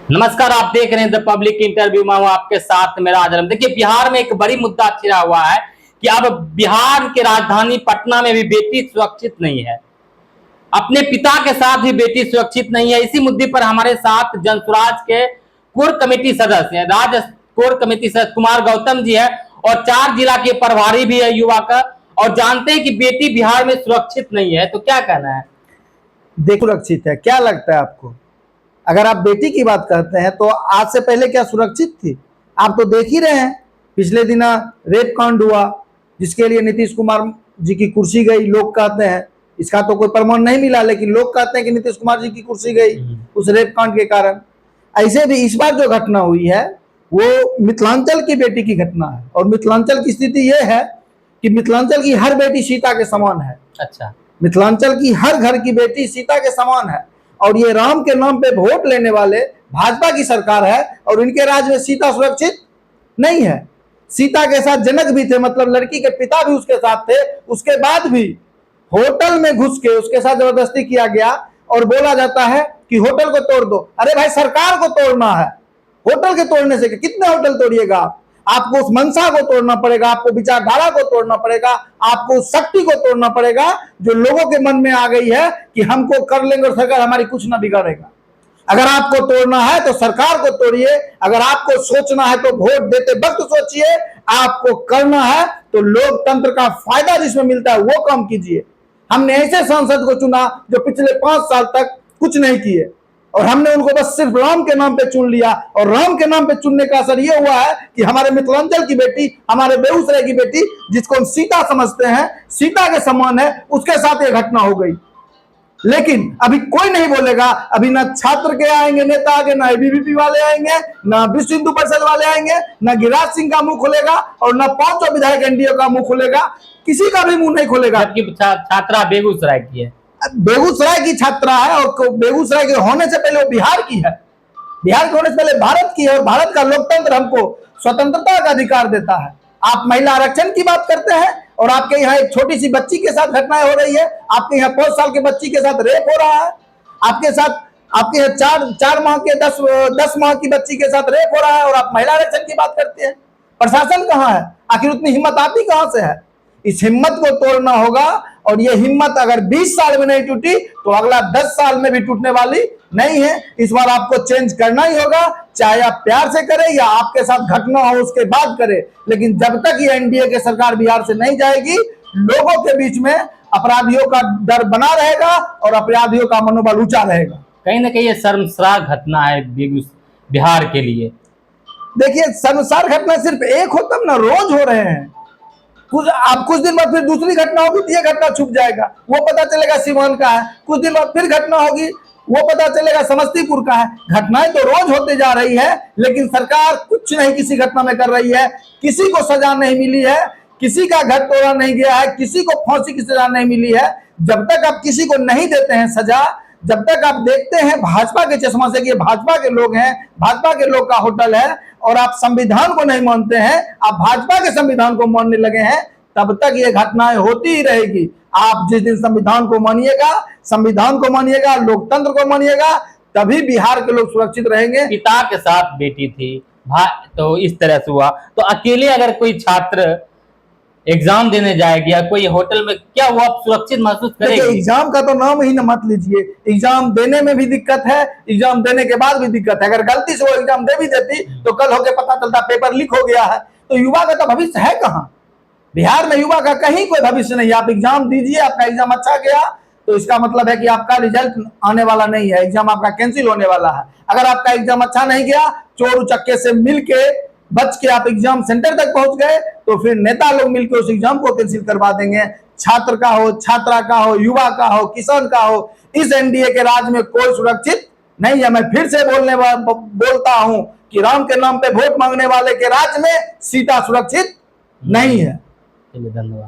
नमस्कार, आप देख रहे हैं द पब्लिक इंटरव्यू में हूं आपके साथ मेरा आजरम। देखिए, बिहार में एक बड़ी मुद्दा छिड़ा हुआ है कि अब बिहार के राजधानी पटना में भी बेटी सुरक्षित नहीं है। अपने पिता के साथ भी बेटी सुरक्षित नहीं है। इसी मुद्दे पर हमारे साथ जनसुराज के कोर कमेटी सदस्य हैं, राज्य कोर कमेटी सदस्य कुमार गौतम जी है और 4 जिला के प्रभारी भी है युवा का, और जानते हैं कि बेटी बिहार में सुरक्षित नहीं है। तो क्या कहना है? देखो, सुरक्षित है, क्या लगता है आपको? अगर आप बेटी की बात करते हैं तो आज से पहले क्या सुरक्षित थी? आप तो देख ही रहे हैं, पिछले दिन रेप कांड हुआ जिसके लिए नीतीश कुमार जी की कुर्सी गई। लोग कहते हैं, इसका तो कोई प्रमाण नहीं मिला, लेकिन लोग कहते हैं कि नीतीश कुमार जी की कुर्सी गई उस रेप कांड के कारण। ऐसे भी इस बार जो घटना हुई है वो मिथिलांचल की बेटी की घटना है, और मिथिलांचल की स्थिति ये है कि मिथिलांचल की हर बेटी सीता के समान है। अच्छा, मिथिलांचल की हर घर की बेटी सीता के समान है, और ये राम के नाम पे वोट लेने वाले भाजपा की सरकार है, और इनके राज्य में सीता सुरक्षित नहीं है। सीता के साथ जनक भी थे, मतलब लड़की के पिता भी उसके साथ थे। उसके बाद भी होटल में घुस के उसके साथ जबरदस्ती किया गया, और बोला जाता है कि होटल को तोड़ दो। अरे भाई, सरकार को तोड़ना है, होटल के तोड़ने से कितने होटल तोड़िएगा आप? आपको उस मंशा को तोड़ना पड़ेगा, आपको विचारधारा को तोड़ना पड़ेगा, आपको उस शक्ति को तोड़ना पड़ेगा जो लोगों के मन में आ गई है कि हमको कर लेंगे और सरकार हमारी कुछ ना बिगाड़ेगा। अगर आपको तोड़ना है तो सरकार को तोड़िए, अगर आपको सोचना है तो वोट देते वक्त सोचिए, आपको करना है तो लोकतंत्र का फायदा जिसमें मिलता है वो काम कीजिए। हमने ऐसे सांसद को चुना जो पिछले 5 साल तक कुछ नहीं किए, और हमने उनको बस सिर्फ राम के नाम पे चुन लिया, और राम के नाम पे चुनने का असर ये हुआ है कि हमारे मिथिलांचल की बेटी, हमारे बेगूसराय की बेटी, जिसको हम सीता समझते हैं, सीता के समान है, उसके साथ ये घटना हो गई। लेकिन अभी कोई नहीं बोलेगा। अभी ना छात्र के आएंगे नेता आगे, ना एबीवीपी वाले आएंगे, ना विश्व हिंदू परिषद वाले आएंगे, ना गिरिराज सिंह का मुंह खुलेगा, और ना 5 विधायक एनडीए का मुंह खुलेगा। किसी का भी मुंह नहीं खुलेगा। जबकि छात्रा बेगूसराय की है, बेगूसराय की छात्रा है, और बेगूसराय के होने से पहले वो बिहार की है, बिहार के होने से पहले भारत की है, और भारत का लोकतंत्र हमको स्वतंत्रता का अधिकार देता है। आप महिला आरक्षण की बात करते हैं, और आपके यहाँ एक छोटी सी बच्ची के साथ घटनाएं हो रही है। आपके यहाँ 5 साल के बच्ची के साथ रेप हो रहा है, आपके साथ आपके यहाँ 4 माह के 10 माह की बच्ची के साथ रेप हो रहा है, और आप महिला आरक्षण की बात करते हैं। प्रशासन कहाँ है? आखिर उतनी हिम्मत आती कहां से है? इस हिम्मत को तोड़ना होगा, और ये हिम्मत अगर 20 साल में नहीं टूटी तो अगला 10 साल में भी टूटने वाली नहीं है। इस बार आपको चेंज करना ही होगा, चाहे आप प्यार से करें या आपके साथ घटना हो उसके बाद करें। लेकिन जब तक ये एनडीए की सरकार बिहार से नहीं जाएगी, लोगों के बीच में अपराधियों का डर बना रहेगा और अपराधियों का मनोबल ऊंचा रहेगा। कहीं ना कहीं ये शर्मसार घटना है बिहार के लिए। देखिए, शर्मसार घटना सिर्फ एक होता ना, रोज हो रहे हैं। कुछ दिन बाद फिर दूसरी घटना होगी तो ये घटना छुप जाएगा, वो पता चलेगा सिवान का है। कुछ दिन बाद फिर घटना होगी, वो पता चलेगा समस्तीपुर का है। घटनाएं तो रोज होते जा रही है, लेकिन सरकार कुछ नहीं किसी घटना में कर रही है। किसी को सजा नहीं मिली है, किसी का घर तोड़ा नहीं गया है, किसी को फांसी की सजा नहीं मिली है। जब तक आप किसी को नहीं देते हैं सजा, जब तक आप देखते हैं भाजपा के चश्मा से कि भाजपा के लोग हैं, भाजपा के लोग का होटल है, और आप संविधान को नहीं मानते हैं, आप भाजपा के संविधान को मानने लगे हैं, तब तक ये घटनाएं होती ही रहेगी। आप जिस दिन संविधान को मानिएगा, लोकतंत्र को मानिएगा, तभी बिहार के लोग सुरक्षित रहेंगे। पिता के साथ बेटी थी, तो इस तरह से हुआ। तो अकेले अगर कोई छात्र एग्जाम देने जाएगी या कोई होटल में, क्या वो आप सुरक्षित महसूस करेगी? एग्जाम का तो नाम ही ना मत लीजिए। एग्जाम देने में भी दिक्कत है, एग्जाम देने के बाद भी दिक्कत है। अगर गलती से वो एग्जाम दे भी देती तो कल होके पता चलता पेपर लीक हो गया है, तो युवा का तो भविष्य है कहाँ? बिहार में युवा का कहीं कोई भविष्य नहीं है। आप एग्जाम दीजिए, आपका एग्जाम अच्छा गया तो इसका मतलब है कि आपका रिजल्ट आने वाला नहीं है, एग्जाम आपका कैंसिल होने वाला है। अगर आपका एग्जाम अच्छा नहीं गया, चोर उचक्के से मिलके बच के आप एग्जाम सेंटर तक पहुंच गए, तो फिर नेता लोग मिलकर उस एग्जाम को कैंसिल करवा देंगे। छात्र का हो, छात्रा का हो, युवा का हो, किसान का हो, इस एनडीए के राज में कोई सुरक्षित नहीं है। मैं फिर से बोलता हूं कि राम के नाम पे वोट मांगने वाले के राज में सीता सुरक्षित नहीं है। धन्यवाद।